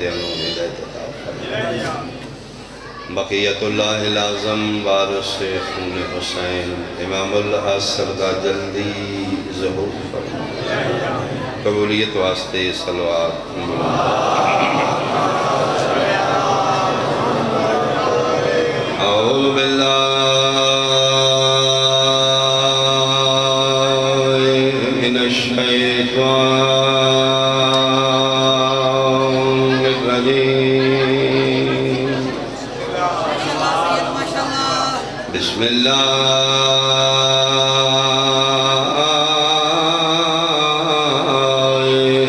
انہوں نے ہدایت عطا فرما۔ بقیت اللہ العظم وارث خون حسین امام العصر دا جلدی ظہور فرما۔ قبولیت واسطے صلوات اعوذ باللہ من الشیطان الرجیم۔ بسم اللہ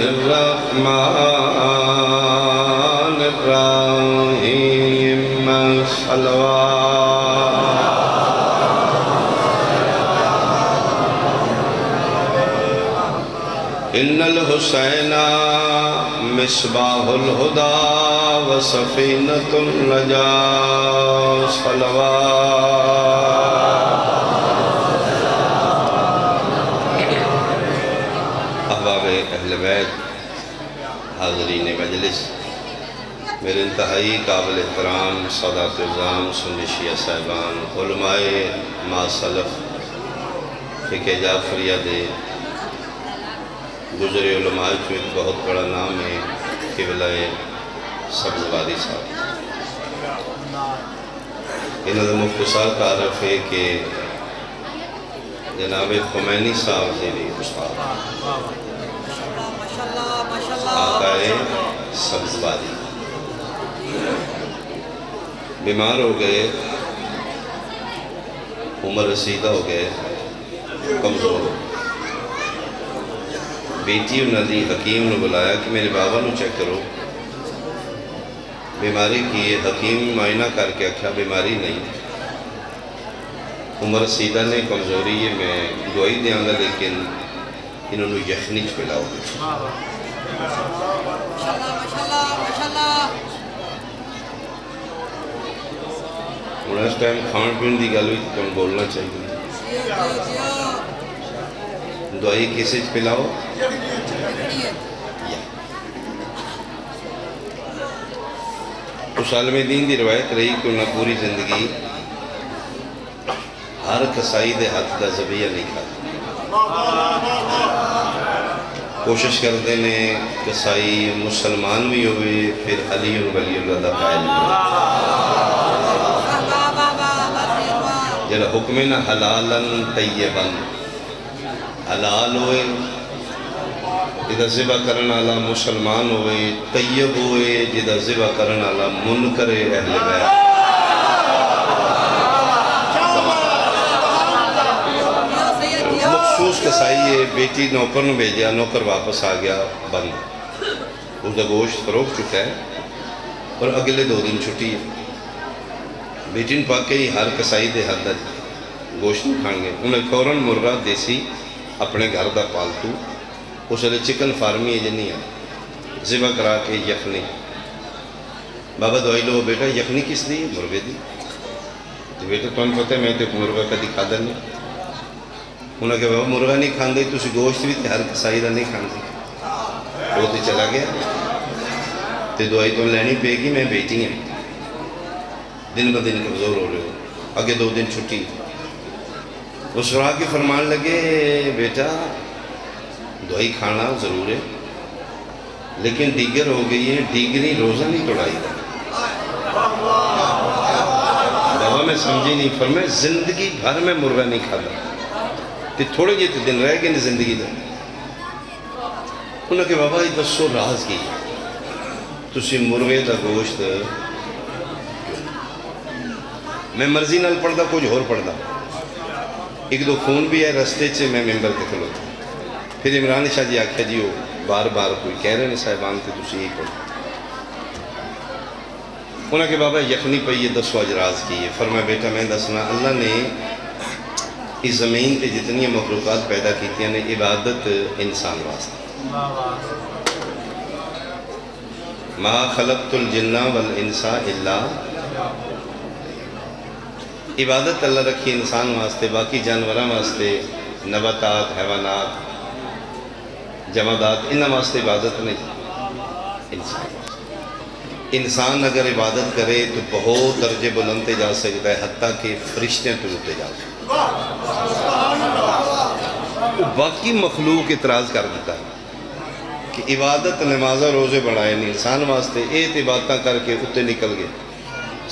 الرحمن الرحیم۔ ان الحسین مصباح الہدی و سفینۃ النجاة صلوات۔ احباب اہل بیت، حاضرین مجلس، میرے انتہائی قابل احترام سادات عظام سنی شیعہ صاحبان، علماء ما سلف، فقہ جعفریہ دے گزرے علماء جو ایک بہت بڑا نام ہے قبلہ سبزواری صاحب۔ انہوں نے مختصر تعارف ہے کہ جناب خمینی صاحب سے بھی استاد آقا سبزواری بیمار ہو گئے، عمر رسیدہ ہو گئے، کمزور ہو گئے۔ بیٹی انہوں نے حکیم نے بلایا کہ میرے بابا نو چیک کرو بیماری کی ہے۔ حکیم معائنہ کر کے اکھا بیماری نہیں، عمر رسیدہ نے کمزوری ہے، میں دعائی دیاں گا لیکن انہوں نے یخنی پلاؤ گے۔ انہوں اس ٹائم کھان پین دی گل ہوئی تو بولنا چاہیے۔ دعائی کسی پلاؤ اس عالم دین دی روایت رہی کہ انہوں پوری زندگی ہر کسائی دے ہاتھ دا زبیہ نہیں کھاتا۔ کوشش کرتے نے کسائی مسلمان بھی ہوئے، پھر علی ولی اللہ دا قائل ہوئے۔ جڑا حکم ہے نا حلالاً طیباً، حلال ہوئے جدہ ذبح کرن والا مسلمان ہوئے، طیب ہوئے جدہ ذبح کرن والا منکر اہل بیت۔ مخصوص کسائی ہے، بیٹی نوکر نے بھیجا، نوکر واپس آ گیا بند، اس کا گوشت فروغ چکا ہے اور اگلے 2 دن چھٹی ہے۔ بیٹی نے پاک ہی ہر کسائی دے حد گوشت نہیں کھان گے، انہیں فوراً مرغہ دیسی اپنے گھر دا پالتو اس لئے چکن فارمی ہے جنہی ہے ذبح کرا کے یخنی۔ بابا دعائی لو بیٹا یخنی کس دی؟ مرغے دی۔ تو بیٹا تو انہوں پتہ ہے میں تو مرغہ کا دکھا دن نہیں۔ انہوں نے کہا بابا مرغہ نہیں کھان دے، تو اسی گوشت بھی ہر کسائی دا نہیں کھان دے۔ وہ تو چلا گیا، تو دعائی تو لینی پے گی، میں بیٹی ہیں، دن با دن کمزور ہو رہے ہو، آگے 2 دن چھٹی۔ اس راہ کی فرمان لگے بیٹا دعائی کھانا ضرور ہے لیکن دیگر ہو گئی ہے، دیگری روزہ نہیں توڑائی دا۔ بابا میں سمجھی نہیں، فرمائے زندگی بھر میں مرغہ نہیں کھاتا، تے تھوڑے جیتے دن رہ گئے نہیں زندگی دا۔ انہوں نے کہا بابا یہ دسو راز کی تسی مرغے دا گوشت میں مرضی نال پڑھدا کچھ اور پڑھدا۔ 1-2 فون بھی ہے رستے چھے میں ممبر تے کھلوتا۔ پھر عمران شاہ جی آکھا جی وہ بار بار کوئی کہہ رہے ہیں صاحبان تے تسی یہی پڑھو۔ انہوں نے کہا بابا یخنی پہ یہ 10 اجراز کی ہے۔ فرمایا بیٹا میں دسنا اللہ نے اس زمین تے جتنی مخلوقات پیدا کیتی ہیں عبادت انسان واسطہ۔ ما خلقت الجنہ والانسا الا، عبادت اللہ رکھی انسان واسطے، باقی جانوراں واسطے، نباتات، حیوانات، جمادات، انہاں واسطے عبادت نہیں، انسان واسطے۔ انسان اگر عبادت کرے تو بہت درجے بلندتے جا سکتا ہے، حتیٰ کہ فرشتے ٹوٹتے جا سکتے ہیں۔ باقی مخلوق اعتراض کر دیتا ہے کہ عبادت نمازہ روزے بڑھائے نہیں، انسان واسطے ایت عبادتہ کر کے اتنے نکل گئے،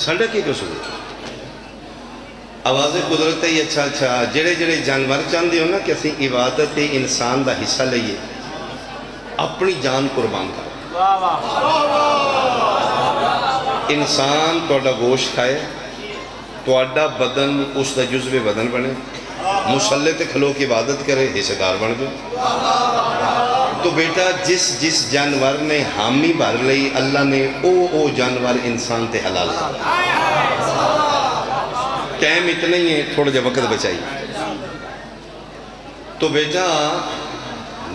ساڈا کی قصور ہے؟ آواز قدرت ہے اچھا جڑے جڑے جانور چاہتے ہو نا کہ اسی عبادت انسان دا حصہ لئیے، اپنی جان قربان کر۔ انسان توڑا گوشت کھائے، توڑا بدن اس دا جزو بدن بنے، مسلح تے کھلو کی عبادت کرے، حصہ دار بن گئے۔ تو بیٹا جس جانور نے حامی بھر لئی، اللہ نے او جانور انسان تے حلال کر۔ ٹائم اتنا ہی ہے، تھوڑا جا وقت بچائی۔ تو بیٹا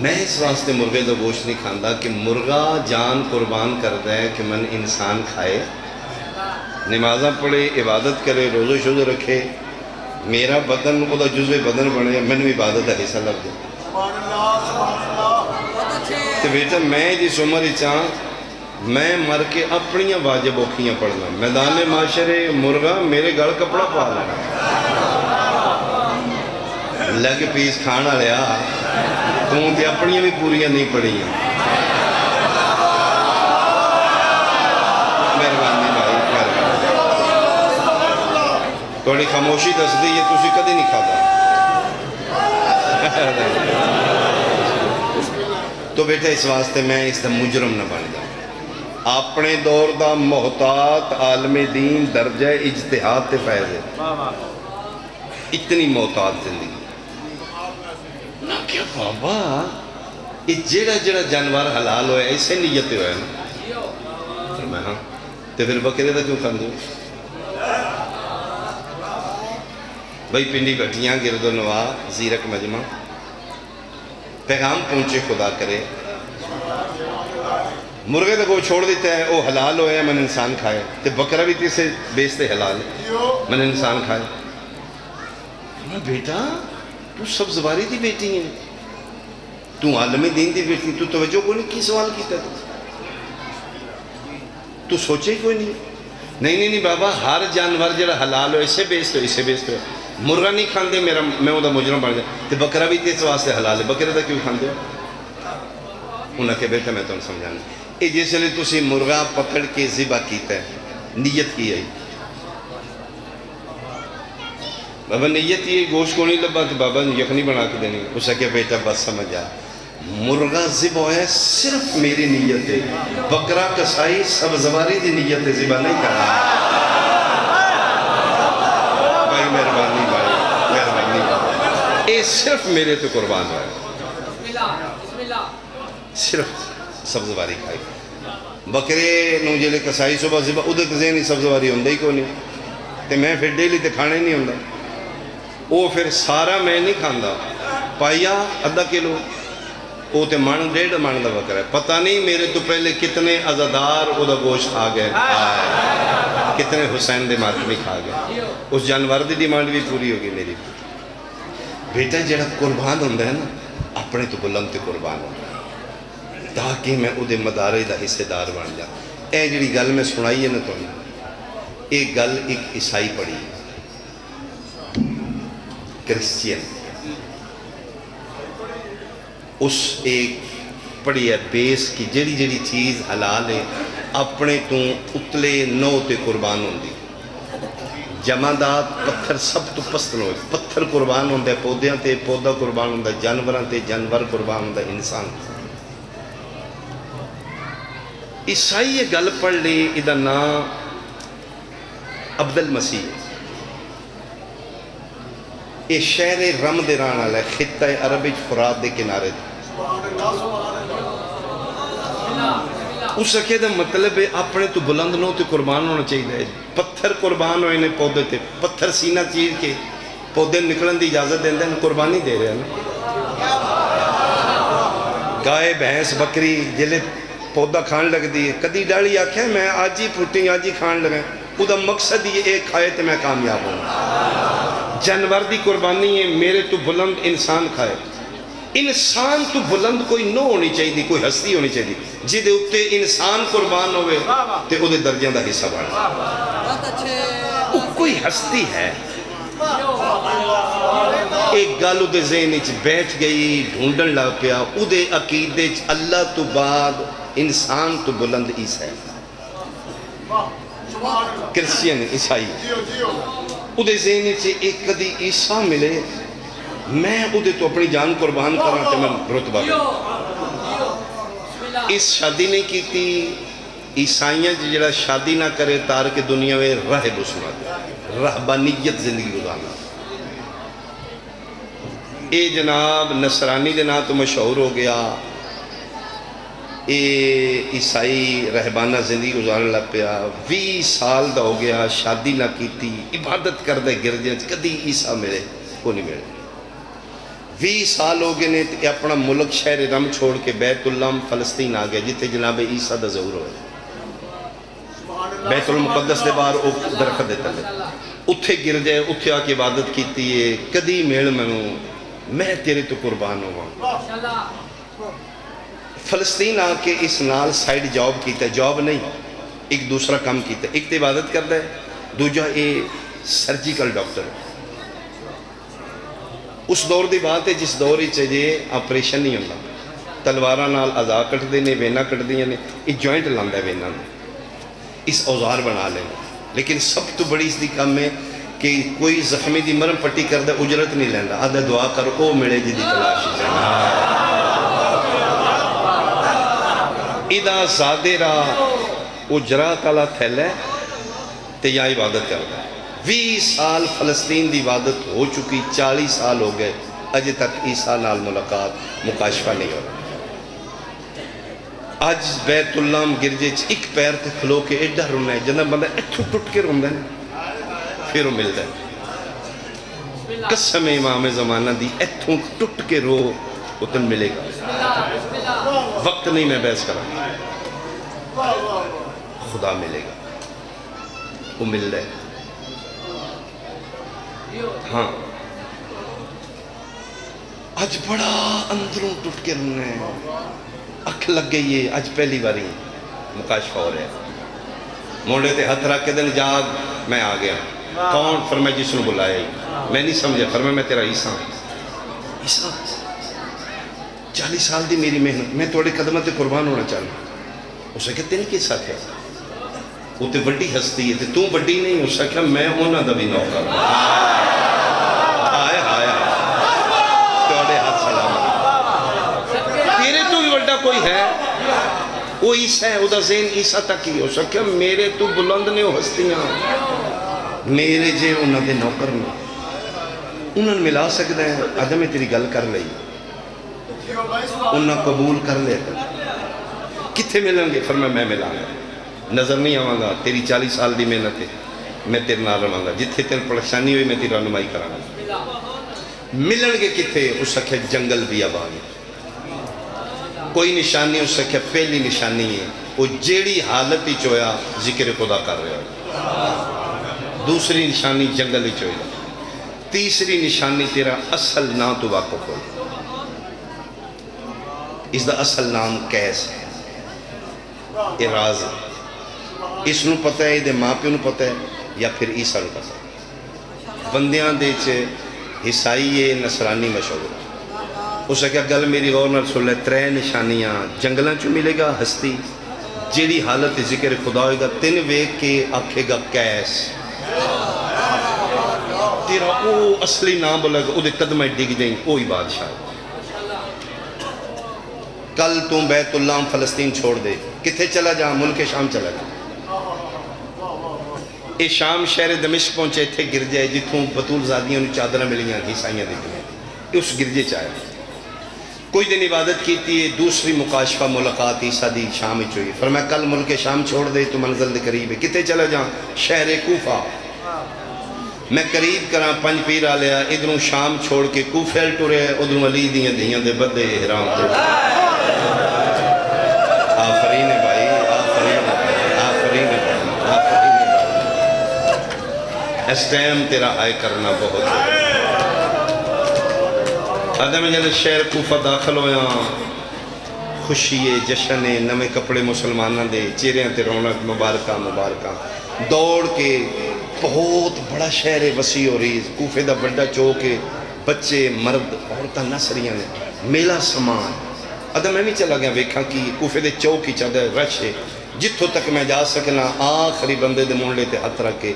میں اس واسطے مرغے دا گوشت نہیں کھاندا کہ مرغا جان قربان کرتا ہے کہ من انسان کھائے، نمازہ پڑھے، عبادت کرے، روزہ شوزہ رکھے، میرا بدن وہ دا جزو بدن بنے، میں نے عبادت دا حصہ لگ دے۔ تو بیٹا میں جس عمر چاہاں میں مر کے اپنیاں واجب اوکھیاں پڑھنا، میدان معاشرے مرغا میرے گھر کپڑا پا لینا، لگ پیس کھانا لیا تم تے اپنیاں بھی پوریاں نہیں پڑھیاں۔ مہربانی بھائی، مہربانی تھوڑی خاموشی دس دی، یہ تسی کدی نہیں کھاتا۔ تو بیٹا اس واسطے میں اس دا مجرم نہ بن جاؤں، اپنے دور دا محتاط عالم دین درجہ اجتہاد تے فیض ہے، اتنی محتاط زندگی نہ کیا بابا یہ جڑا جانور حلال ہوئے ایسے نیت ہوئے نا، فرمایا ہاں تو پھر بکرے دا کیوں کھان دو؟ بھائی پنڈی گھٹیاں گرد و نواح زیرک مجمع پیغام پہنچے خدا کرے، مرغے تک وہ چھوڑ دیتا ہے، وہ حلال ہوئے من انسان کھائے، تو بکرہ بھی تیسے بیچتے حلال ہے من انسان کھائے۔ بیٹا تو سبزواری دی بیٹی ہیں، تو عالم دین دی بیٹی، تو توجہ کوئی نہیں، کی سوال کیتا تو سوچے کوئی نہیں بابا ہر جانور جڑا حلال ہو اسے بیچتے ہو، مرغہ نہیں کھان دے میں وہ دا مجرم بڑھ جائے، تو بکرہ بھی تیس واسطے حلال ہے، بکرہ دا کیوں کھان دے؟ انہاں کے بیٹا میں تو سمجھانا اے جس لئے تسی مرغہ پکڑ کے ذبح کیتا ہے، نیت کی ہے بابا، نیت یہ گوشت کو نہیں لبا تو بابا یخنی بنا کے دینی، اسا کہ بیٹا بس سمجھ جا، مرغہ ذبح ہے صرف میری نیت ہے، بکرہ کسائی سبزواری دی نیت ہے، ذبح نہیں کرنا۔ بھائی مہربانی اے صرف میرے تو قربان ہوئے، صرف سبزواری کھائی، بکرے نو جلے کسائی صبح ذبح ادھر کزینی سبزواری ہوندہ ہی کو نہیں، تے میں پھر ڈیلی تے کھانے نہیں ہوندہ، وہ پھر سارا میں نہیں کھاندہ، پائیا آدھا کلو، وہ تے مان ڈیڑھ مان دا بکر ہے، پتہ نہیں میرے تو پہلے کتنے عزادار او دا گوشت آ گئے، کتنے حسین دے ماتمی کھا گئے، اس جانور دی ڈیمانڈ بھی پوری ہوگی میری۔ بیٹا جڑا قربان ہوندہ ہے نا، اپنے تو بلند تے قربان ہوندہ ہے، تاکہ میں او دے مدارے دا حصہ دار بن جا۔ اے جڑی گل میں سنائی ہے نا تو ایک گل ایک عیسائی پڑھی، کرسچین، اس ایک پڑھی ہے بیس کی جڑی چیز حلال ہے اپنے تو اتلے نو تے قربان ہوندی، جمادات پتھر سب تو پستن ہوئے، پتھر قربان ہوندہ ہے پودیاں تے پودا قربان ہوندہ ہے، جانوراں تے جانور قربان ہوندہ ہے، انسان۔ عیسائی یہ گل پڑھ لے، ادھا نام عبد المسیح، یہ شہر رم دے رانا لے، خطہ عربی فرات دے کنارے دے، اس کے دا مطلب ہے اپنے تو بلند نو تے قربان ہونا چاہیے، پتھر قربان ہوئے نے پودے تے، پتھر سینہ چیز کے پودے نکلن دی اجازت دیں دیں قربانی دے رہے ہیں، گائے بھینس بکری جلے پودا کھان لگ دی، کدی ڈالی آکھیں میں آج ہی پھوٹیں آج ہی کھان لگیں، او دا مقصد یہ ایک کھائے تے میں کامیاب ہوں، جانور دی قربانی ہے میرے تو بلند انسان کھائے، انسان تو بلند کوئی نہ ہونی چاہیے، کوئی ہستی ہونی چاہیے جہدے اتے انسان قربان ہوئے تے او دے درجیاں دا حصہ بڑھ او کوئی ہستی ہے۔ ایک گل او دے ذہن وچ بیٹھ گئی، ڈھونڈن لگ پیا، او دے عقیدے وچ اللہ تو بعد انسان تو بلند عیسیٰ ہے، کرسچین عیسائی۔ او دے ذہن وچ ایک کدی عیسیٰ ملے، میں او دے تو اپنی جان قربان کراں تے میں رتبہ دوں۔ اس شادی نہیں کیتی، عیسائیاں جڑا شادی نہ کرے تار کے دنیا میں راہب اسما دے، رہبانیت زندگی گزارنا۔ اے جناب نصرانی دے نا تو مشہور ہو گیا، اے عیسائی رہبانہ زندگی گزارنے لگ پیا، 20 سال دا ہو گیا، شادی نہ کیتی، عبادت کردے گرجے کدی عیسیٰ ملے کو نہیں ملے۔ 20 سال ہو گئے نے اپنا ملک شہر رم چھوڑ کے بیت اللہ فلسطین آ گئے جتے جناب عیسیٰ دا ظہور ہوئے، بیت المقدس دے باہر درخت دیتا لے، اتھے گر جائے، اتھے آ کے عبادت کیتی ہے، کدی میل میں تیرے تو قربان ہوا۔ فلسطین آ کے اس نال سائیڈ جاب کیتا ہے، جاب نہیں ایک دوسرا کام کیتا ہے، ایک تے عبادت کرتا ہے، دوجہ اے سرجیکل ڈاکٹر ہے۔ اس دور دی بات ہے جس دور ہی چاہیے آپریشن نہیں ہوتا، تلوارہ نال اعضاء کٹ دینے، وینا کٹ دینے، یہ جوائنٹ لاندہ ہے وینا میں، اس اوزار بنا لیں۔ لیکن سب تو بڑی اس دی کم ہے کہ کوئی زخمی دی مرم پٹی کر دے اجرت نہیں لیندہ، آدھے دعا کر او ملے جی دی تلاشی جانا۔ ادا زادے را اجرات اللہ تھیلے تے یا عبادت کرتا ہے۔ 20 سال فلسطین دی عبادت ہو چکی، 40 سال ہو گئے، اجے تک عیسیٰ نال ملاقات مکاشفہ نہیں ہو رہا۔ آج بیت اللہ گرجے ایک پیر تے کھلو کے ایڈا رونا ہے، جنہ بندہ اتھوں ٹوٹ کے روندہ ہے پھر وہ ملتا ہے۔ قسم امام زمانہ دی اتھوں ٹوٹ کے رو اتن ملے گا، وقت نہیں میں بحث کرا، خدا ملے گا، وہ مل رہا ہے۔ ہاں آج بڑا اندروں ٹوٹ کے رونا ہے، اکھ لگ گئی ہے، آج پہلی باری مکاشفہ ہو رہا ہے۔ موڑے تے ہتھ رکھ کے دن جاگ میں آ گیا، کون؟ فرمایا جس نے بلایا ہی، میں نہیں سمجھا، فرمایا میں تیرا عیسیٰ، عیسیٰ 40 سال دی میری محنت، میں توڑے قدمہ تے قربان ہونا چاہنا۔ اسے کہ تین کے ساتھ ہے، وہ تے بڑی ہستی ہے، تو بڑی نہیں، اسے کہ میں ہونا دا بھی نوکر ہوں۔ آئے آئے توڑے ہاتھ سلام، تیرے تو بھی بڑا کوئی ہے، وہ عیسیٰ ہے، وہ دا ذہن عیسیٰ تک ہی، اسے کہ میرے تو بلند نہیں ہو ہستیاں، میرے جے انہاں دے نوکر میں انہاں ملا سکتا ہے، آدھا میں تیری گل کر لئی، انہاں قبول کر لے کتھے ملیں گے؟ فرمایا میں ملاں گا، نظر نہیں آواں گا، تیری 40 سال دی محنت ہے، میں تیرے نال رہاں گا، جتھے تیرے پریشانی ہوئی میں تیری رہنمائی کراں گا۔ ملن گے کتھے؟ اس سکھے جنگل بھی آباد، کوئی نشانی اس سکھے پہلی نشانی ہے، وہ جیڑی حالت ہی چویا ذکر خدا کر رہے ہو، دوسری نشانی جنگل ہی چویا، تیسری نشانی تیرا اصل نام تو واقف ہو، اس دا اصل نام کیس ہے، اراز ہے، اس نو پتہ ہے، دے ماں پہ نو پتہ ہے، یا پھر عیسیٰ نو پتہ ہے۔ بندیاں دے چھے عیسائی نصرانی مشہور، اسے کیا گل میری غور نہ سن لے، 3 نشانیاں جنگلاں چو ملے گا ہستی، جیڑی حالت ذکر خدا ہوئے گا، 3 ویک کے آکھے گا کیس، تیرا او اصلی نام بولے گا، او دے قدمیں ڈگ جائیں، اوہی بادشاہ۔ کل تم بیت اللہ فلسطین چھوڑ دے، کتھے چلا جا؟ ملک شام چلا جا، اے شام شہر دمشق پہنچے تھے گرجے جتوں بطول زادیوں نے چادرہ ملیاں عیسائیاں دیتی ہیں، اس گرجے چاہے کوئی دن عبادت کیتی ہے، دوسری مکاشفہ ملاقات عیسیٰ دی شام ہی چوئی، فرمایا کل ملک شام چھوڑ دے تو منزل دے قریب ہے، کتے چلا جاں؟ شہر کوفہ، میں قریب کراں 5 پیر آلیا، ادھروں شام چھوڑ کے کوفہ ٹورے، ادھروں علی دیاں دیاں دے بدے احرام تو آفرین ہے بھائی، آفرین ہے بھائی، آفرین ہے بھائی، آفرین ہے بھائی، اس ٹائم تیرا آئے کرنا بہت ہے۔ آدم جلے شہر کوفہ داخل ہویا خوشی جشن نوے کپڑے مسلمانہ دے چہرے تے رونق مبارکہ مبارکہ دوڑ کے بہت بڑا شہر وسیع و ریز کوفے دا بڑا چوک بچے مرد عورتاں نسریاں نے میلہ سامان آدم میں بھی چلا گیا ویکھاں کی کوفے دے چوک ہی چاہتا ہے رش ہے جتھوں تک میں جا سکنا آخری بندے دے مونڈے تے ہاتھ رکھ کے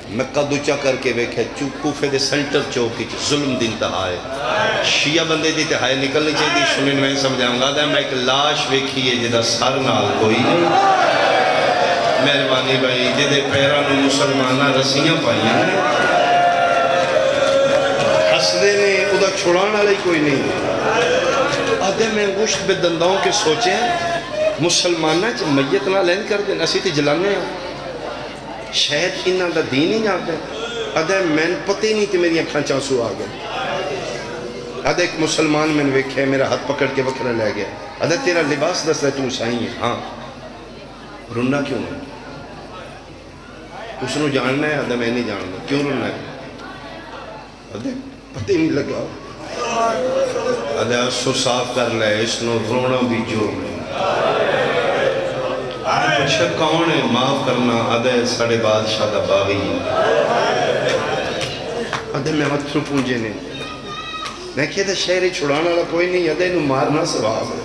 میں قد اونچا کر کے ویکھے کوفے دے سنٹر چوک ہی ظلم دی انتہا ہے شیعہ بندے دی انتہا نکلنی چاہیے سنن میں سمجھاؤں گا میں ایک لاش ویکھی ہے جدا سر نال کوئی نہیں مہربانی بھائی جدے پیرانو مسلمانہ رسیاں پائیاں حسدے نے ادھا چھڑانا لئی کوئی نہیں آدھے میں گوشت بے دنداؤں کے سوچے ہیں مسلمانہ چھ میت نہ لین کر دیں اسی تی جلانے ہیں شاید انہاں دا دین ہی جاتے ہیں آدھے میں پتہ ہی نہیں کہ میری اکھاں چانسو آ گئے آدھے ایک مسلمان میں نے ویکھے میرا ہاتھ پکڑ کے وکرہ لے گیا آدھے تیرا لباس دست ہے تو عیسائی ہے ہاں رننا کیوں ہے اس نے جاننا ہے آدھے میں نہیں جاننا کیوں رننا ہے آدھے پتہ ہی نہیں لگا آدھے اسو صاف کر لے اس نے رونا بھی جرم ہے پوچھا کون ہے معاف کرنا آدھے ساڑھے بادشاہ دا باغی آدھے میں ہتھرو پونجے نہیں میں کہتا شہری چھڑانا والا کوئی نہیں آدھے انہوں مارنا ثواب ہے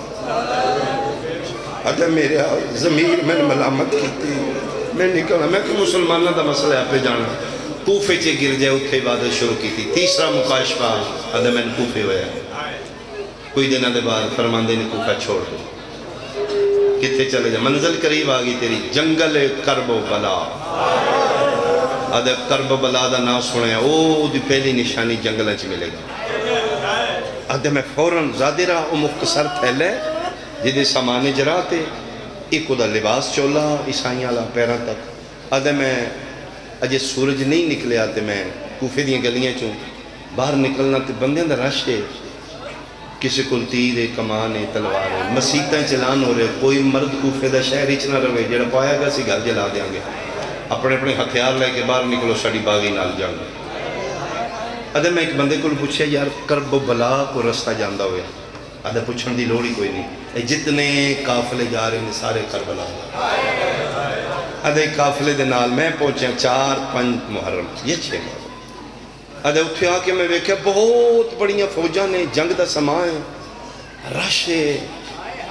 آدھے میرے ضمیر میں نے ملامت کی تھی میں نکلا میں کہ مسلمانہ دا مسئلہ ہے آپ پہ جانا کوفے چے گر جائے اتھے عبادت شروع کی تھی تیسرا مکاشفہ آدھے میں نے کوفے ہویا کوئی دن دے بعد فرماندے نے کوفہ چھوڑ دو کتے چلے جائے منزل قریب آگئی تیری جنگل کرب و بلا آدھے کرب و بلا دا نا سنے او دی پہلی نشانی جنگلہ چ ملے گا آدھے میں فوراں زیادہ رہا او مختصر تھیلے جدے سامانے جراتے ایک دا لباس چولا عیسائیاں لا پیران تک آدھے میں اجے سورج نہیں نکلے آتے میں کوفے دیاں گلیاں چوں باہر نکلنا تے بندیاں دا رش ہے کسی کو تیر ہے کمان ہے تلوار ہے مسیحتیں چلان ہو رہے کوئی مرد کوفے دا شہر ہی چنا رہے جڑا پایا گا سی گھر جلا دیں گے اپنے اپنے ہتھیار لے کے باہر نکلو ساڑی باغی نال جاؤں گے آدھے میں ایک بندے کو پوچھے یار کرب و بلا کو رستہ جاندہ ہوئے آدھے پوچھن دی لوڑی کوئی نہیں جتنے کافلے جا رہے ہیں سارے کربلا آدھے کافلے دے نال میں پہنچے 4-5 محرم یہ 6 محرم آدھے اتھے آکے میں ویکھے بہت بڑیاں فوجاں نے جنگ دا سمان ہے رش ہے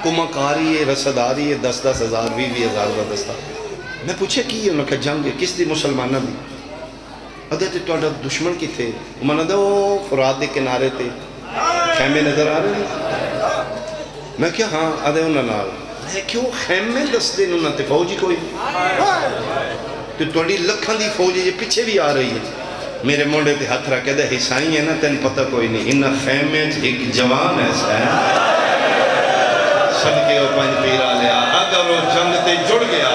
کمکاری ہے رسداری ہے 10-10 ہزار 20-20 ہزار دا دستہ میں پوچھے کی ہے انہوں نے کہا جنگ ہے کس دی مسلمانہ دی آدھے تے تو دشمن کی تھے انہوں نے وہ فرات دے کنارے تھے خیمے نظر آ رہے ہیں میں کیا ہاں آدھے انہوں نے میں کیوں خیمے دست دے انہوں نے فوجی کوئی تو توڑی لکھن دی فوجی یہ پیچھے بھی آ رہی ہے میرے مونڈے تے ہاتھ رکھے دے حسائی ہے نا تین پتہ کوئی نہیں انہا خیمے ایک جوان ایسا ہے صدقے و پنج پیرا لیا اگر وہ جنگ تے جڑ گیا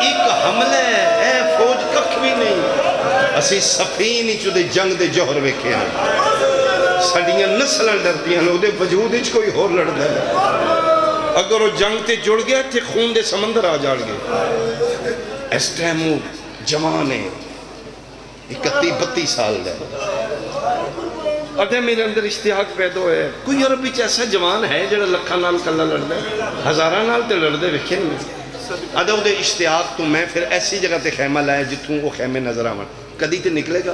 ایک حملے اے فوج ککھ بھی نہیں اسی سفینی چو دے جنگ دے جوہر ویکھے ہیں سڑیاں نسلیں ڈرتی ہیں دے وجود اچھ کوئی ہور لڑ دے اگر وہ جنگ تے جڑ گیا تھے خون دے سمندر آ جاڑ گئے اس ٹائمو جوان ہے 31-32 سال ہے آدھے میرے اندر اشتیاق پیدا ہے کوئی یورپی ایسا جوان ہے جڑا لکھا نال کلا لڑ دے ہزارہ نال تے لڑ دے وکھے نہیں آدھے وہ دے اشتیاق تو میں پھر ایسی جگہ تے خیمہ لائے جتوں وہ خیمے نظر آمان کدی تے نکلے گا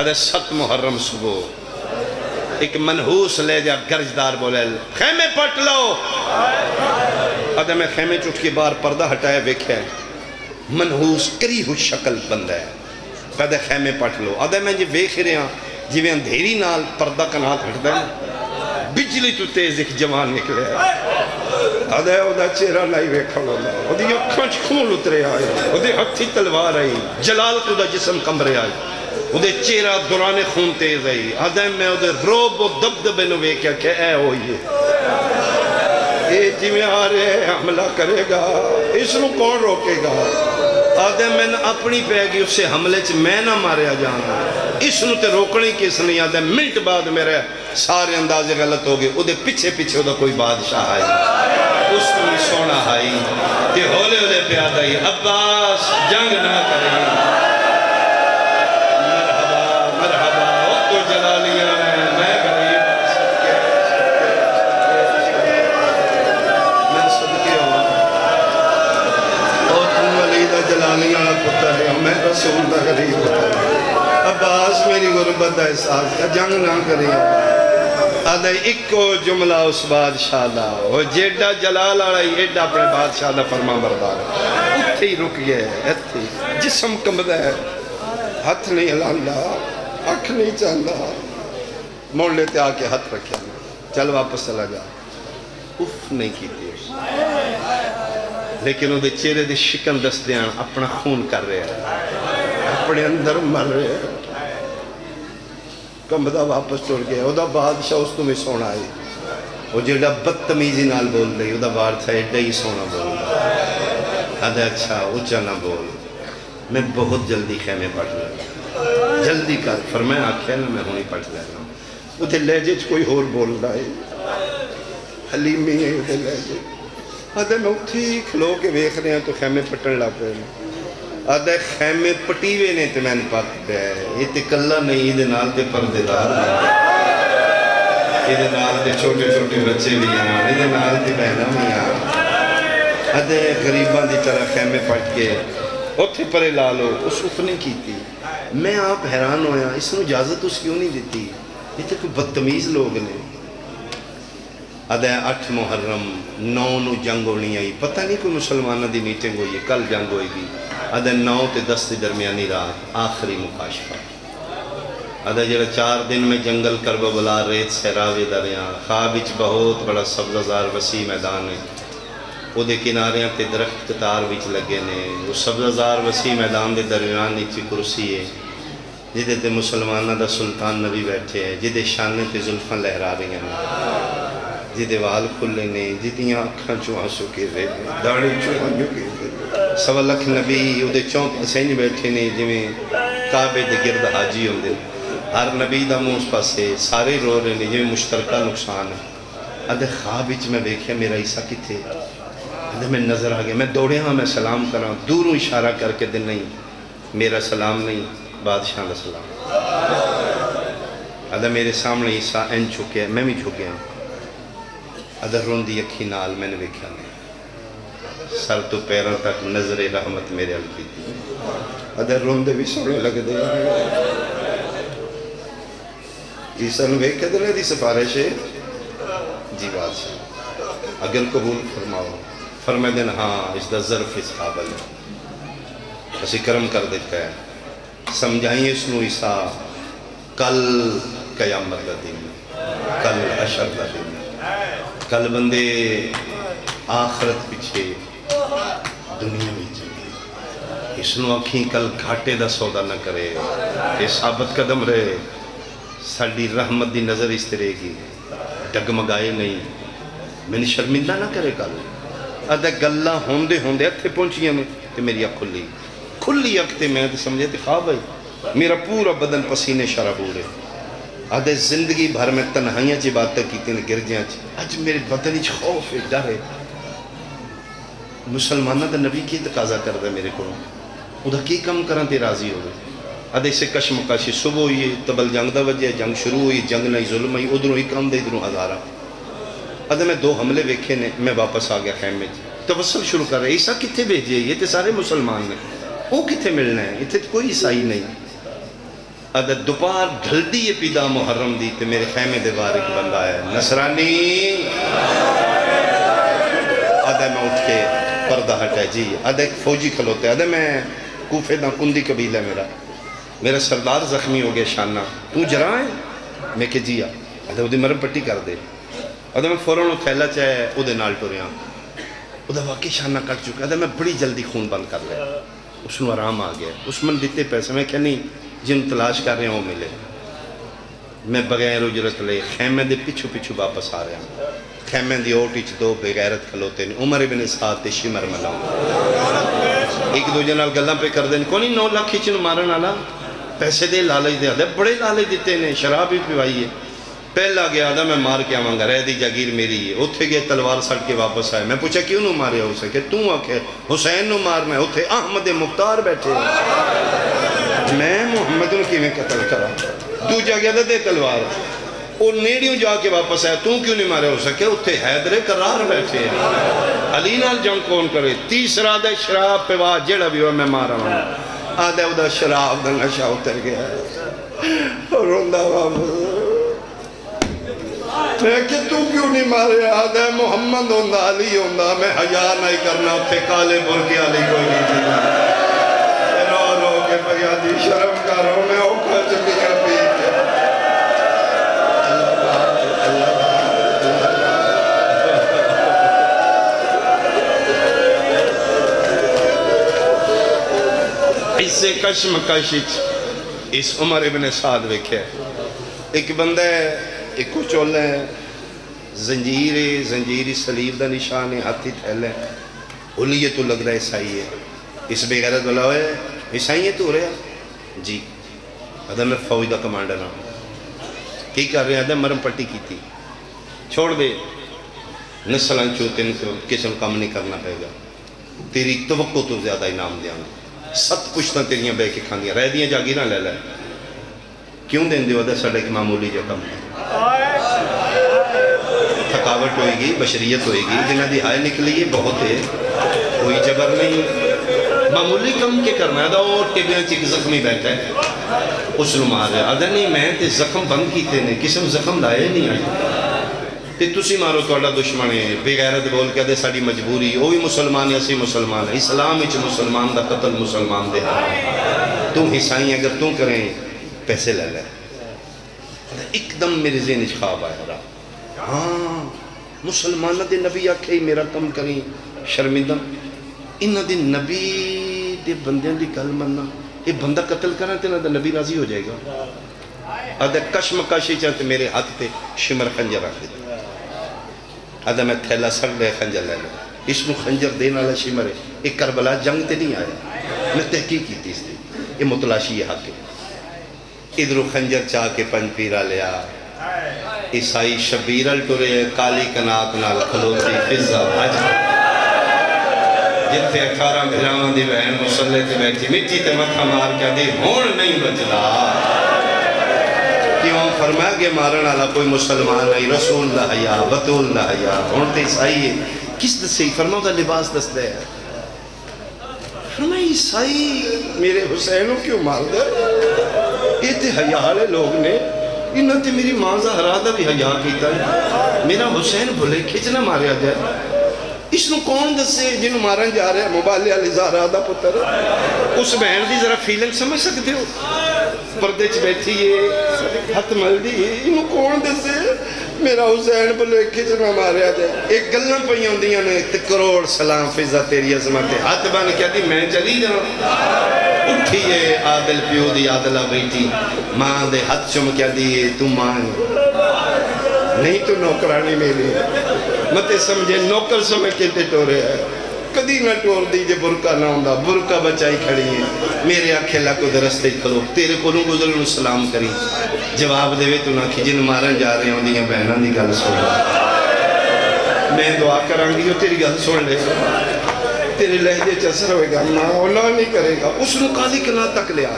آدھے 7 محرم صبح ایک منحوس لے جا گرجدار بولے خیمے پٹ لو آدھے میں خیمے چوٹ کے باہر پردہ ہٹائے ویکھے منحوس کری ہو شکل بندہ ہے کہتے خیمے پٹ لو آدھے میں جی ویکھ رہے ہیں جی میں اندھیری نال پردہ کنات ہٹ دیں بجلی تو تیز ایک جوان نکلے آدھے اوہ چہرہ لائی ویکھا لولا اوہ دی اکھانچ خون اترے آئے اوہ دی ہتھی تلوار آئی جلال تو دا جسم کمرے آئے اوہ دی چہرہ دوران خون تیز آئی آدھے میں اوہ دی روب و دبدبے نو ویکھا کہ اے ہوئی اے جی میں آ رہے ہیں حملہ کرے گا اس نو کون روکے گا آدھے میں اپنی پہ گی اس سے حملے چ میں نہ ماریا جانا اس نو تے روکنے کس نہیں آدھے منٹ بعد میرے سارے اندازے غلط ہو گئے ادھے پیچھے پیچھے ادھا کوئی بادشاہ آئی اس کو بھی سونا آئی تے ہولے ہولے پیاد آئی عباس جنگ نہ کریں مرحبا مرحبا تو جلال جلانی والا پتر ہے میں رسول دا غریب عباس میری غربت دا احساس کا جنگ نہ کریں آدھا ایکو جملہ اس بادشاہ دا وہ جیڑا جلال آڑا ایڈا اپنے بادشاہ دا فرما بردار اتھے ہی رک گئے اتھے جسم کمدہ ہے ہاتھ نہیں ہلاندا اکھ نہیں چاندہ موڑ لیتے آکے ہاتھ رکھیا چل واپس چلا جا اف نہیں کی تھی لیکن وہ دے چہرے دے شکن دس دیاں اپنا خون کر رہے ہیں اپنے اندر مر رہے ہیں کمبدہ واپس ٹور گیا وہ دا بادشاہ اس تو میں سونا آئی وہ جیڑا بدتمیزی نال بول رہی وہ دا بار تھا ایڈا ہی سونا بول رہا آدھا اچھا اچھا نہ بول میں بہت جلدی خیمے پڑھ لیا جلدی کر فرمایا آکھیا نا میں ہونی پڑھ لیا وہ تھے لہجے کوئی اور بول رہا ہے حلیمی ہے وہ تھے لہجے آدھا میں اتھی کھلو کے ویکھ رہے ہیں تو خیمے پٹن لا پہ آدھا خیمے پٹیوے نے تے میں نے پاک دیا ہے یہ تے کلہ نہیں یہ دے نال تے پردے دار یہ دے نال تے چھوٹے چھوٹے بچے بھی ہیں یہ دے نال تے بہنہ بھی ہیں آدھا غریبان دی طرح خیمے پٹ کے اتھے پرے لالو اس اپنے کی تھی میں آپ حیران ہویا اس نے اجازت اس کیوں نہیں دیتی یہ تے کوئی بدتمیز لوگ نے آدھا 8 محرم 9 نو جنگ ہونی آئی پتہ نہیں کوئی مسلمانہ دی میٹنگ ہوئی ہے کل جنگ ہوئی گی آدھا 9 تے 10 دی درمیانی رات آخری مکاشفہ آدھا جڑا 4 دن میں جنگل کرب بلا ریت سہراوے دریاں خوابچ بہت بڑا سبززار وسیع میدان ہے وہ دے کناریاں تے درخت قطار وچ لگے نے وہ سبززار وسیع میدان دے درمیان نیچی کرسی ہے جدے تے مسلمانہ دا سلطان نبی بیٹھے ہیں جدے شانے تے زلفاں لہرا رہی ہیں جدے وال کھلے نے جدیاں اکھاں چوہاں سکے رہے ہیں داڑے چوہاں چکے رہے 1.25 لاکھ نبی وہ چونک سین بیٹھے نے جویں کعبے دے گرد حاجی ہوں دے ہر نبی دا منہ اس پاسے سارے رو رہے نے جویں مشترکہ نقصان ہے ادھے خواب وچ میں دیکھیا میرا عیسیٰ کتھے ادھے میں نظر آ گیا میں دوڑے ہاں میں سلام کراں دوروں اشارہ کر کے دن نہیں میرا سلام نہیں بادشاہ دا سلام ادھے میرے سامنے عیسیٰ این چھکے میں بھی چھکے ہیں ادھر روندی اکھی نال میں نے دیکھا نہیں سر تو پیروں تک نظر رحمت میرے علقی تھی ادھر روندے بھی سوڑے لگ دے عیسیٰ نے دیکھا دلے دی سفارش ہے جی بادشاہ اگر قبول فرماؤ فرمائے دن ہاں اس دا ظرف اس قابل ہے اسی کرم کر دیتا ہے سمجھائیں اس نو عیسیٰ کل قیامت دا دن کل حشر دا دن کل بندے آخرت پیچھے دنیا میں چلے اس نو آنکھیں کل گھاٹے دا سودا نہ کرے یہ ثابت قدم رہے ساڑی رحمت دی نظر اس طرح کی ڈگمگائے نہیں میں نے شرمندہ نہ کرے کل ادھا گلہ ہوندے ہوندے اتھے پہنچیاں نے تو میری اکھ کھلی اکھتے میں تو سمجھے تھے خواب ہے میرا پورا بدن پسینے شراب ہو رہے آدھے زندگی بھر میں تنہائیاں چی باتیں کیتے ہیں گرجیاں چی آج میرے بدن ہی خوف ہے ڈر ہے مسلمانہ دا نبی کی تقاضا کر دے میرے کو ادھا کی کم کرن تے راضی ہو گئے آدھے اسے کشمکاشی صبح ہوئی تبل جنگ دا وجہ جنگ شروع ہوئی جنگ نہیں ظلم ہوئی ادھروں ہی کم دے ادھروں ہزارہ آدھے میں 2 حملے ویکھے نے میں واپس آ گیا خیمے توسل شروع کر رہے عیسیٰ کتھے بھیجے یہ تے سارے مسلمان نے وہ کتھے ملنا ہے اتھے کوئی عیسائی نہیں ادھا دوپہر ڈھل دی یہ پیدا محرم دی تے میرے خیمے دے بار ایک بندہ ہے نصرانی ادھا میں اٹھ کے پردہ ہٹا جی ادھا ایک فوجی کھلوتے ادھا میں کوفے دا کندی قبیل ہے میرا سردار زخمی ہو گیا شانہ تو جرا ہے میں کہ جی ادھا ادھے مرم پٹی کر دے ادھا میں فوراں تھیلا چاہے ادھے نال ٹوریاں ادھا واقعی شانہ کٹ چکا ادھا میں بڑی جلدی خون بند کر لیا اس نے آرام آ گیا اس من دیتے پیسے میں کہ نہیں جن تلاش کر رہے ہیں وہ ملے میں بغیر اجرت لے خیمے دے پچھو پچھو واپس آ رہے ہیں خیمے دی اوٹی چھ 2 بغیرت کھلوتے ہیں عمر ابن سعد تے شمر ملاؤں ایک دو جنال گلہ پہ کر دیں کونی 9 لاکھ کھچن مارن آلا پیسے دے لالچ دے بڑے لالچ دیتے ہیں شراب بھی پیوائی ہے پہلا گیا آدھا میں مار کے آمانگا رہ دی جاگیر میری ہے اتھے گئے تلوار سڑ کے واپس آئے میں پوچھا کیوں نو مارے ہو سکے تو آکھے حسین نو مارنا ہے اتھے احمد مختار بیٹھے میں محمد ان کی میں قتل کرا تو جا گیا دے تلوار وہ نیڑیوں جا کے واپس آیا، تو کیوں نہیں مارے؟ ہو سکے اتھے حیدر قرار بیٹھے ہیں، علی نال جنگ کون کرے؟ تیسرا دے شراب پہ واہ جڑا بھی ہوا میں مارا ہوں، آدھے وہ دا شراب دا نشہ اتر گیا اور روندہ واپس میں کہ تو کیوں نہیں مارے؟ آدھے محمد ہوندہ علی ہوندہ، میں حیا نہیں کرنا، اتھے کالے برکی علی کوئی نہیں تھی، رو رو کے فریادی شرم کرو میں اوکھا چکیاں پی کے اس سے کشم کشچ اس عمر ابن سعد ویکھے ایک بندہ ہے، ایک کچھ چولہ ہے، زنجیری سلیب دا نشان ہے، ہاتھی تھیل ہے، یہ تو لگ رہا ہے عیسائی ہے، اس بے غیرت والا ہوئے عیسائی ہے تو رہا جی ادھا میں فوج دا کمانڈر ہوں کی کر رہے ہیں؟ ادھا مرم پٹی کی تھی، چھوڑ دے نسلان چوتن کو کسن کام نہیں کرنا پہے گا، تیری توقع تو زیادہ انعام دیا گا، 7 پشتاں تیریاں بے کے کھان دیا، رہ دیاں جاگی نہ لے لے کیوں دیں دے ودہ سڑے کی معمولی جو کم تھکاوٹ ہوئے گی، بشریت ہوئے گی، جنہ دی ہائے نکلی بہت ہے، کوئی جبر نہیں، معمولی کم کے کرنا ہے، اور ٹیبیاں چیک زخمی بیٹھا ہے اس نو مار رہا ہے، آدھا نہیں میں تے زخم بند کیتے نے، قسم زخم لائے نہیں آئی تے تسی مارو تو اللہ دشمن ہے، بے غیرت بول کے آدھے ساڑی مجبوری، وہ بھی مسلمان یا سی مسلمان ہے، اسلام اچھ مسلمان دا قتل مسلمان دے تم حسائی اگر تم کریں پیسے لے لے، ایک دم میرے ذہن خواب آیا رہا، ہاں مسلمانہ دے نبی آکھے میرا کم کریں شرمندہ، انہ دے نبی دے بندیاں دی گل مننا، یہ بندہ قتل کرنا تے نہ نبی راضی ہو جائے گا، آدھا کشم کشی چاہتے میرے ہاتھ پہ شمر خنجر رکھ دیتا، آدھا میں تھیلا سڑ لے خنجر لے لے، اس میں خنجر دینا والا شمر ہے، ایک کربلا جنگ تے نہیں آیا، میں تحقیق کی تھی اس دے، یہ متلاشی یہ حق ہے، ادھر خنجر چاہ کے پنج پیرا لیا، عیسائی شبیرل ٹورے کالی کنات نال کھلوتی فضا بھاج جتے 18 بھراواں دی بہن مسلح تے بیٹھی مٹی تے متھا مار کے دی ہون نہیں بچلا کیوں فرمایا کہ مارن والا کوئی مسلمان نہیں، رسول دا حیا بطول دا حیا، ہون تے عیسائی ہے، کس دسے فرماؤ دا لباس دس دے ہے، فرمایا عیسائی میرے حسینوں کیوں مار دے؟ یہ تے حیالے لوگ نے، انہوں تے میری ماں زہرا دا بھی حیا کیتا ہے، میرا حسین بھلے کھچنا ماریا جائے، اس نو کون دسے جنہوں مارن جا رہے ہیں مبالی علی زہرا دا پتر، اس بہن دی ذرا فیلنگ سمجھ سکتے ہو، پردے چ بیٹھی ہے ہاتھ مل دی، انہوں کون دسے میرا حسین بھلے کھچنا ماریا جائے، ایک گلنا پہی ہوں دیاں نے، کروڑ سلام فضا تیری عظمت، ہاتھ بان کیا دی میں چلی جاؤں، اٹھئیے عادل پیو دی عادلہ بیٹی، ماں دے ہاتھ چم کیا دیئے تو ماں نہیں تو نوکرانی میری، متے سمجھے نوکر سمجھ کے تے ٹورے ہے، کدی نہ ٹور دیجے برکہ نہ ہوندہ، برکہ بچائی کھڑی ہے، میرے آنکھیں لاکھو درستے کھلو، تیرے کولوں گزرنوں سلام کری، جواب دے وے تو نہ کہ جن مارن جا رہے ہوں دیاں بہنان دی گل سن میں دعا کران گی تیری گل سن لے تیرے لہجے چسر ہوئے گا، مولا نہیں کرے گا، اس نو کالی کنا تک لیا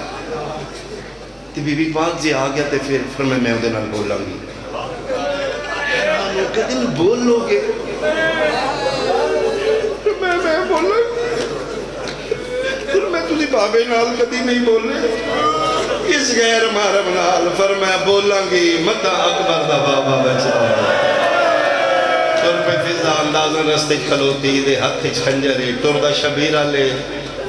تی بی بی پاک جی آگیا تے پھر فرمائے میں ادھے نال بولا گی، حیرانوں کے دن بول لو گے، میں بولا پھر میں تجھے بابے نال کدی نہیں بولے، اس غیر محرم نال فرمایا بولا گی، مدہ اکبر دا بابا بچا تر پہ فضا اندازن رستے کھلوتی دے ہاتھ چھنجرے ٹردہ شبیرہ لے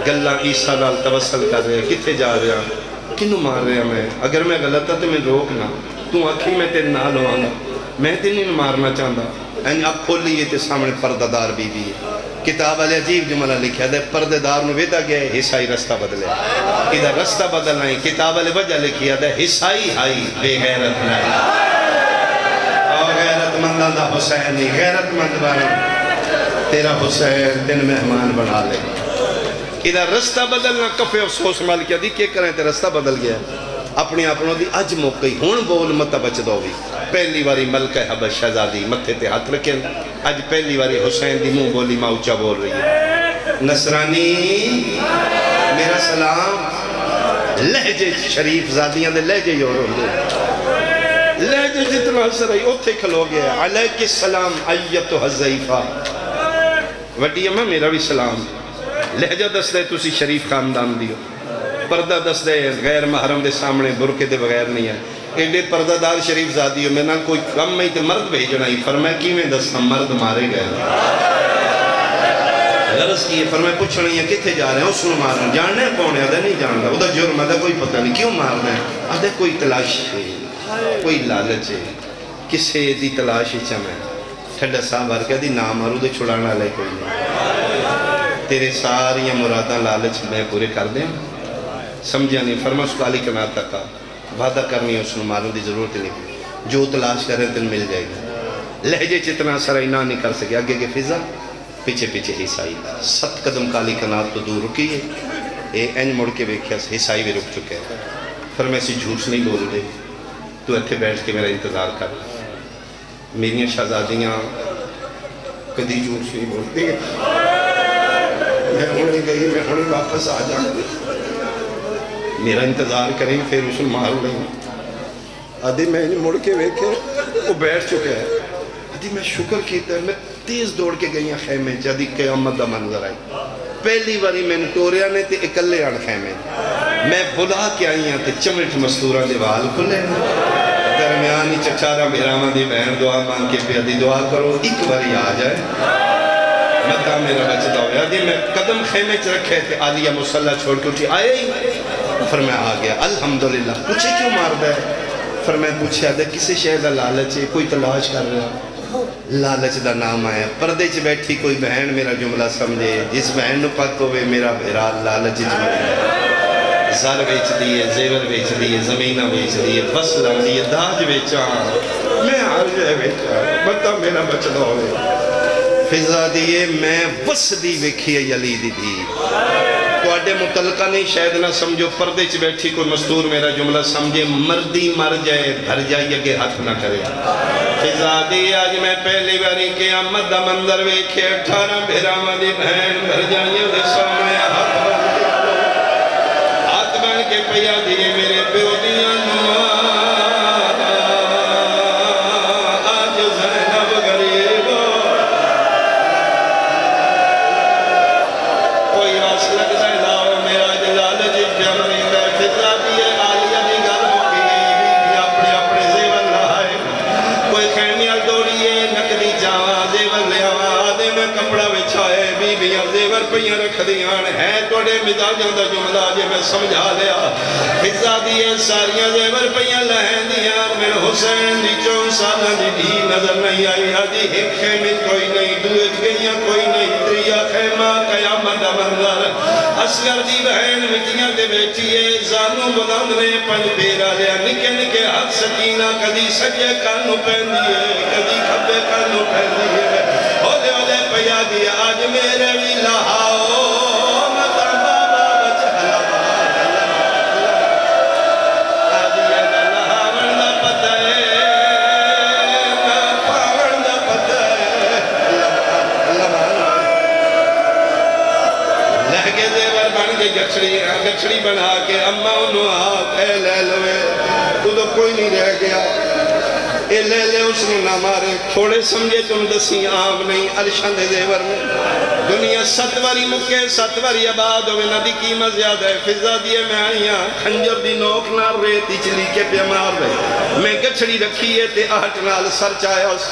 گلہ عیسیٰ نال توسل کر رہے کتے جا رہے ہیں کنو مار رہے ہیں میں اگر میں غلط تھا تو میں روکنا تو آنکھی میں تیرے نال ہوانگا میں تیرے نہیں مارنا چاہتا یعنی آپ کھول لیے تے سامنے پردہ دار بی بی ہے کتاب علی عجیب جملہ لکھا دے پردہ دار نو ویدہ گئے حسائی رستہ بدلے ادھر رستہ بدلنا ہے کتاب علی وجہ لکھیا دے حسائی ہائی بے غیرت نہیں غیرت مندہ دا حسینی غیرت مند بنا تیرا حسین تین مہمان بنا لے ادھر رستہ بدلنا کفے افسوس مال کیا دی کیا کریں تے رستہ بدل گیا اپنی اپنوں دی اج موقعی ہون بول متہ بچ دو بھی پہلی واری ملکہ حبش شہزادی متھے تے ہاتھ رکھیں اج پہلی واری حسین دی منہ بولی ماؤچا بول رہی ہے نصرانی میرا سلام لہجے شریف زادیاں دے لہجے یور ہوں دے لہجے لہجے جتنا سرائی اوتھے کھلو گیا علیک السلام ایتو حضیفہ وڈی اماں میرا بھی سلام لہجہ دس دے تسی شریف خاندان دیو پردہ دس دے غیر محرم دے سامنے برکے دے بغیر نہیں ہے ایڈے پردہ دار شریف زادی ہو میں نہ کوئی کم میں تے مرد بھیجنا ہی فرمائے کی میں دس ہم مرد مارے گئے غرض کی ہے فرمائے پوچھنا ہی ہے کتے جا رہے ہیں اس نے مارنا جاننے کون ہے آدھا نہیں جاننا ادھا جرم آدھا کوئی پتہ نہیں کیوں مارنا ہے آدھا کوئی تلاش ہے کوئی لالچ ہے کسے دی تلاش چمیں ٹھڈا صاحب ہر کہ دی نام مارو دے چھڑانا لے کوئی نہیں تیرے ساری مرادہ لالچ میں پورے کر دیں سمجھا نہیں فرما اس کالی کنات تک وعدہ کرنی ہے اس نے مارن دی ضرورت نہیں جو تلاش کریں تن مل جائے گا لہجے چتنا سرائنہ نہیں کر سکے آگے کے فضا پیچھے پیچھے حسائی 7 قدم کالی کنات تو دور رکی ہے اے این مڑ کے بیکھیا حسائی بھی رک چکے ہیں فرمے سے جھوٹ نہیں بول دے تو ایتھے بیٹھ کے میرا انتظار کر میری شہزادیاں کدی جھوٹ نہیں بولتی میں ہونے گئی میں ہونے واپس آ جاؤں میرا انتظار کریں پھر اسے مار لیں آدھی میں نے مڑ کے بیکھے وہ بیٹھ چکے ہیں آدھی میں شکر کیتا ہے میں تیز دوڑ کے گئی ہیں خیمے جدی قیامت دا منظر آئی پہلی باری میں نے ٹوریا نے تے اکلے آن خیمے میں بلا کے آئی ہیں تے چمٹ مستورہ دے وال کھلے درمیانی چچارہ میرا دی بہن دعا مانگ کے پہ دی دعا کرو ایک باری آ جائے مدہ میرا بچتا ہو یا دی میں قدم خیمے چ رکھے تھے عالیہ مسلح چھوڑ کے اٹھی آئے ہی فرمایا آ گیا الحمدللہ پوچھے کیوں مار دے فرمایا پوچھے آدھے کسی شہدہ لالچ ہے کوئی تلاش کر رہا لالچ دا نام آیا پردے چ بیٹھی کوئی بہن میرا جملہ سمجھے جس بہن نو پت ہوئے میرا بہرال لالچ جملہ زر بیچ دیئے زیور بیچ دیئے زمینہ بیچ دیئے فصلہ دیئے داج بیچا میں ہر جائے بیچا بتا میرا بچہ ہوئے فضا دیئے میں وس دی وکھی یلیدی دی کوڑے متعلقہ نہیں شاید نہ سمجھو پردے چ بیٹھی کوئی مستور میرا جملہ سمجھے مردی مر جائے بھر جائے کہ ہاتھ نہ کرے فضا دی آج میں پہلی باری قیامت دا منظر ویکھے 18 بھیرامہ دی بہن بھر جائے دے سامنے ہاتھ بن کے پیا دیئے میرے پیو دیاں پہیاں رکھ دیان ہے توڑے مزاجوں دا جملہ جے میں سمجھا لیا فضا دیئے ساریاں زیور پہیاں لہن دیان میرے حسین دی 4 سالہ دی بھی نظر نہیں آئی آدھی ایک خیمت کوئی نہیں دوئے گئیاں کوئی نہیں تریا خیمہ قیامت دا منظر اسگر دی بہن مٹیاں دے بیٹھیے زانوں بلند نے 5 پیرا لیا نکے نکے حق سکینہ کدی سجے کانوں پہن دیئے کدی کھبے کانوں پہن دیئے اولے اولے پیا دیا آج میرے بھی لہاؤ مطر بابا بچ آج یہ لہاون دا پتہ ہے پاون دا پتہ ہے لہگے زیور بن کے گچھڑی بنا کے اممہ انہوں آپ اے لے لوے تو کوئی نہیں رہ گیا اے لے لے اس نے نہ مارے تھوڑے سمجھے تم دسی عام نہیں عرشان دے زیور میں دنیا 7 واری مکے 7 واری عباد ہوئے نہ دی قیمت زیادہ ہے فضا دیئے میں آئیاں خنجر دی نوک نار ریتی چلی کے پہ مار رہے میں گچھڑی رکھیے تے آہٹ نال سر چاہے اس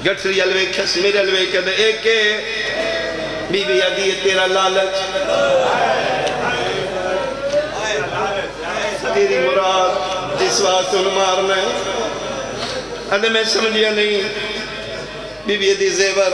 گچھڑی الوے کھس میرے الوے کہتے ایک کے بی بی دیئے تیرا لالچ تیری مراد جس وقت ان مارنا ہے ادھے میں سمجھیا نہیں بی بی دی زیور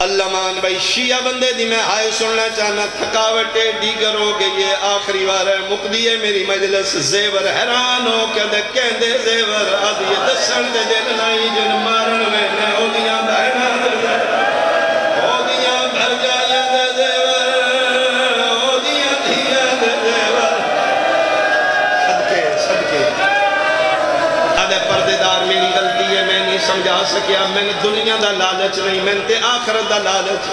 اللہ مان بھائی شیعہ بندے دی میں آئے سننا چاہنا تھکاوٹے دیگر ہو گئی ہے آخری بار ہے مقدی ہے میری مجلس زیور حیران ہو کہ دے کہندے زیور آدھی دسن دے دل نائی جن مارن میں نے ہو دیاں بہنا ہو دیاں بھر جائیں دے زیور ہو دیاں دھیاں دے زیور صدقے آدھے پردیدار میری غلطی ہے میں نہیں سمجھا سکیا میں نے دنیا دا لالچ نہیں میں نے آخرت دا لالچ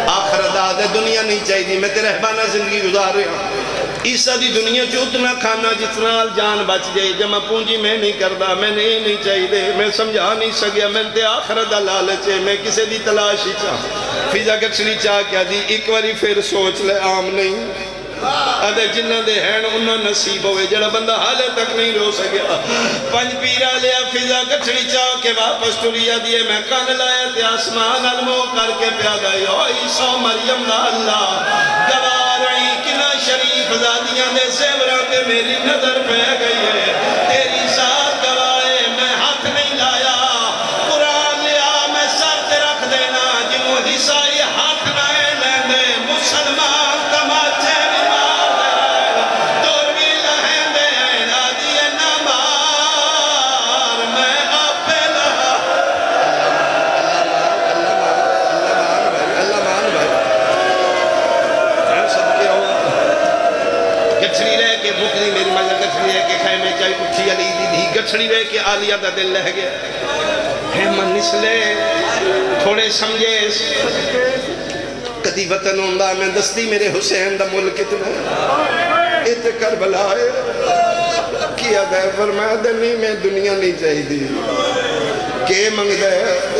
آخرت دا دنیا نہیں چاہی دی میں تے رہبانہ زندگی گزار رہا ہوں عیسیٰ دی دنیا جو اتنا کھانا جتنا جان بچ جائے جمع پونجی میں نہیں کردہ میں نے نہیں چاہی دے میں سمجھا نہیں سکیا میں تے آخرت دا لالچ ہے میں کسے دی تلاش ہی چاہ فیضا کچھلی چاہ کیا دی ایک واری پھر سوچ لے عام نہیں آدھے جنہ دے ہیں انہاں نصیب ہوئے جڑا بندہ حالے تک نہیں رو سکیا پنج پیرا لیا فضا کچھڑی چاہ کے واپس ٹوریا دیئے میں کان لایا تے آسمان علمو کر کے پیادا یا عیسیٰ مریم دا اللہ گوارعی کنا شریف زادیاں دے زیورہ پہ میری نظر پہ گئی ہے تیری ذات گوائے میں ہاتھ نہیں لایا قرآن لیا میں سر تے رکھ دینا جنہوں عیسائی ہاتھ نائے لیندے مسلمان گچھڑی رہے کہ آلیہ دا دل لہ گیا ہے من نسلے تھوڑے سمجھے کدی وطن ہوندہ میں دستی میرے حسین دا ملک اتنا ات کربلا ہے کیا دے فرمایا دے نہیں میں دنیا نہیں چاہی دی کہ منگ دے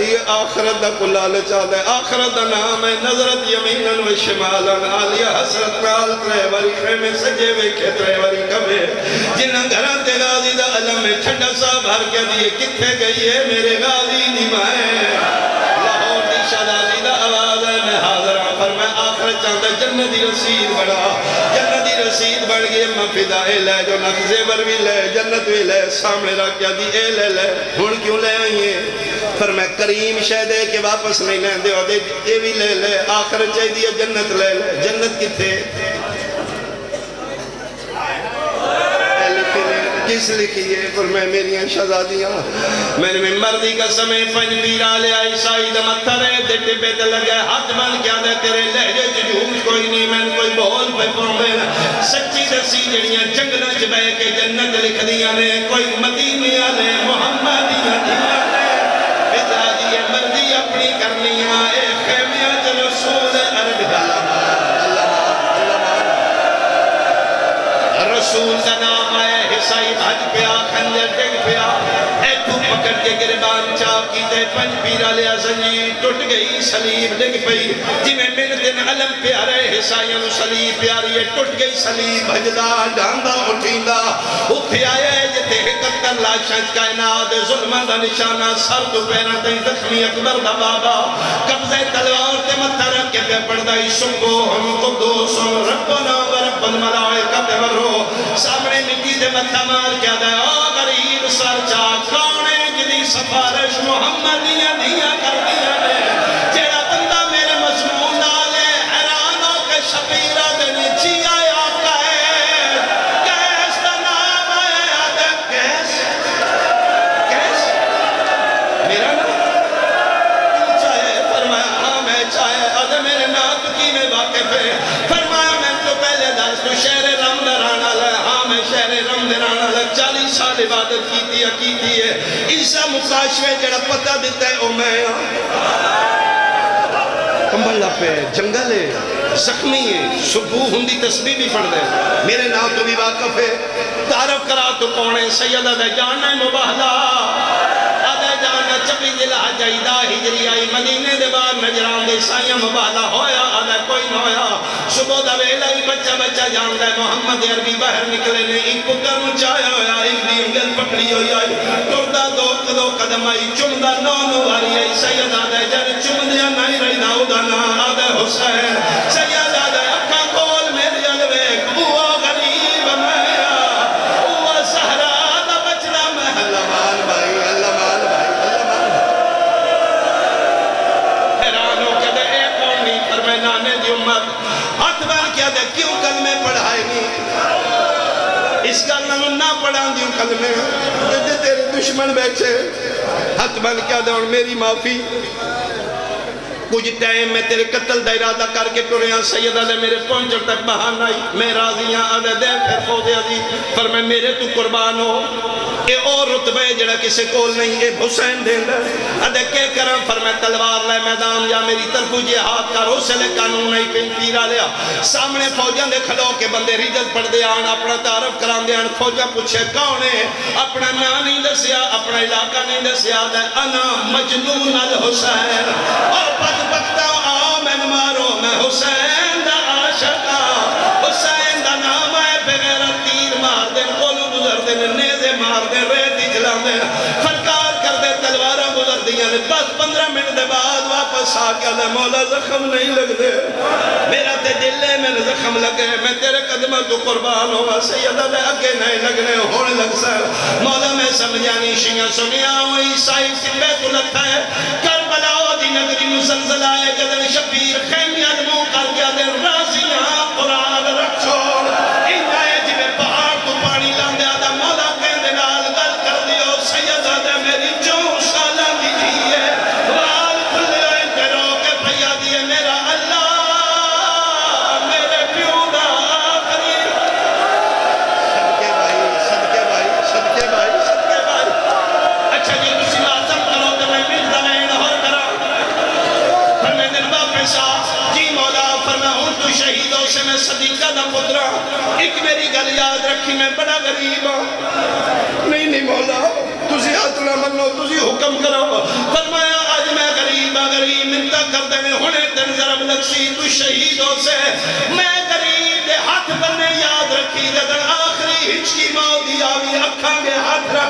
یہ آخرت دا کلا لچا دے آخرت دا نام ہے نظرت یمیناً و شمالاً آلیہ حسرت نال تریواری خیمے سجے ویکھے تریواری کبھے جنہاں گھران تے غازی دا علم میں ٹھنڈا سا بھر کے دیئے کتھے گئی ہے میرے غازی نمائے لاہور دی شہزادی دا آواز ہے میں حاضر ہوں پر میں آخرت چاہتا جنتی رسید بڑا جنتی رسید بڑھ گئی اما فدا اے لے جو نقزے بر بھی لے جنت بھی لے سامنے رکھ کیا دی اے لے لے ہون کیوں لے آئیے پھر میں کریم شہدے کے واپس نہیں لیں دے اور دے یہ بھی لے لے آخرت چاہی دی جنت لے لے جنت کتھے کس لکھئے پر میں میری شہزادیاں میں نے مردی کا سمیں پنج پیرا لے آئی سائی دا متھرے دیٹے پہ تے لگے ہاتھ بن کیا دے تیرے لہجے جھوٹ کوئی نہیں میں کوئی بول پہ پڑھیں سچی دسی جڑیاں جنگلہ چبے کے جنت لکھ دیا نے کوئی مدینیاں نے محمدیاں نے بزادی مردی اپنی کرنیاں اے خیمیاں چل رسول عرب رسول کا نام آئے حسائی بھج پیا خنجر ڈگ پیا اے تو پکڑ کے گربان چاپ کی تے پنج پیرا لیا زنجیر ٹوٹ گئی سلیب ڈگ پئی جی میں میرے دن علم پیارے حسائیاں نو سلیب پیاری ہے ٹوٹ گئی سلیب بھجدہ ڈاندہ اٹھیندہ اٹھے آئے جتے حقتر لاشنچ کائنات ظلمہ دا نشانہ سر تو پیرا تین زخمی اکبر دا بابا قبضہ تلوار تے متھر کے پہ پڑھدائی سنگو ہم قدوس ربنا و رب الملائکہ پہ ورہو سامنے مٹی دے متھا مار کیا دے آ غریب سر چاک کانے جدی سفارش محمدیاں دیا کر دیا نے جیڑا بندہ میرے مضمون نالے حیران ہو کے شبیرہ دنی جی آیا قید کیس دا نام آیا دے کیس کیس میرا نام چاہے فرمایا ہاں میں چاہے آدھے میرے نام کی میں واقف ہے فرمایا میں تو پہلے درس تو شہر رمدرانا لے ہاں میں شہر رمدرانا لے 40 سال عبادت کی تھی ہے عیسیٰ مقاشوے جڑا پتہ دیتا ہے او میں کمبھلا پہ جنگل ہے زخمی ہے صبح ہندی تسبیح بھی پڑھ دے میرے نام تو بھی واقف ہے تعارف کرا تو کونے سیدہ دے جانا مباہلہ آدھے جانا چپی دلہ جائدہ ہجری آئی مدینے دے بعد نجران دے سائیاں مباہلہ ہویا آدھے کوئی نہ ہویا صبح دا ویلہ ہی بچہ جان دے محمد عربی باہر نکلے نے ایک پکر مچایا ہویا ایک دی انگل پکڑی ہوئی آئی ٹردہ دو قدم آئی چمدہ نو آئی آئی سیدہ دے جن چمدیاں نہیں رہی داؤدہ نا آدھے حسین سیدہ دے اکھا کول میری علوے اوہ غریب میرا اوہ سہرہ دا بچنا میں اللہ مان بھائی اللہ مان بھائی اللہ مان حیران ہو کے دے ایک قومی پر میں نانے دی امت ہاتھ بار کیا دے کیوں کلمے پڑھائے نہیں اس کا نہ پڑھان دیوں کلمے دے تیرے دشمن بیٹھے ہاتھ بار کیا دے اور میری معافی کچھ ٹائم میں تیرے قتل دا ارادہ کر کے ٹریاں سیدہ نے میرے پہنچن تک بہان آئی میں راضیاں آدھے دے پھر خود عزیز فرمائے میرے تو قربان ہو اے اور رتبہ جڑا کسے کول نہیں اے حسین دین دے ادھے کے کرم فرمائے تلوار لے میدان یا میری طرف جہاد کا روسلے قانون نہیں پین پیرا لیا سامنے فوجاں دے کھلو کے بندے ریجل پڑھ دے آن اپنا تعارف کران دے آن فوجاں پوچھے کون ہے اپنا نام نہیں دسیا اپنا علاقہ نہیں دسیا دے انا مجنون الحسین اور بدبختہ آؤ میں مارو میں حسین دا عاشقہ حسین دا نام ہے بغیر تیر مار دے کولو گزر دے نیزے مار دے ریتی جلان دے فرکار کر دے تلوارہ گزر دیا نے بس 15 منٹ دے بعد واپس آکے لے مولا زخم نہیں لگ دے میرا تے دلے میں زخم لگے میں تیرے قدمہ تو قربان ہوا سیدہ دے اگے نہیں لگنے ہونے لگ سر مولا میں سمجھانی شیعہ سنیا وہ عیسائی سے بیت لگتا ہے کربلا دی نگری مسلسل آئے گدن شبیر خیمیان موں کر گیا دے رازیاں قرآن رکھ چھوڑ انجائے جی میں پہاڑ تو پانی لاندے آدھا مولا کہندے نال گل کر دیو سیدہ دے میری جو سالہ دیجیے وال کھلے ہوئے کرو کے بھیا دیئے میرا اللہ میرے پیو دا آخری صدقے بھائی اچھا جی تسی لازم کرو کہ میں ملتا نہیں ہور کرا فرمے دن واپس آ جی مولا فرمے ہوں تو شہیدوں سے میں صدیقہ دا پترا ایک میری گل یاد رکھی میں بڑا غریب ہوں نہیں مولا تسی ہاتھ نہ منو تسی حکم کرو فرمایا آج میں غریب منتہ کر دے میں ہونے دن ضرب لکسی تو شہیدوں سے میں غریب دے ہاتھ بننے یاد رکھی جدن آخری ہچکی موت آوی اکھاں گے ہاتھ رکھ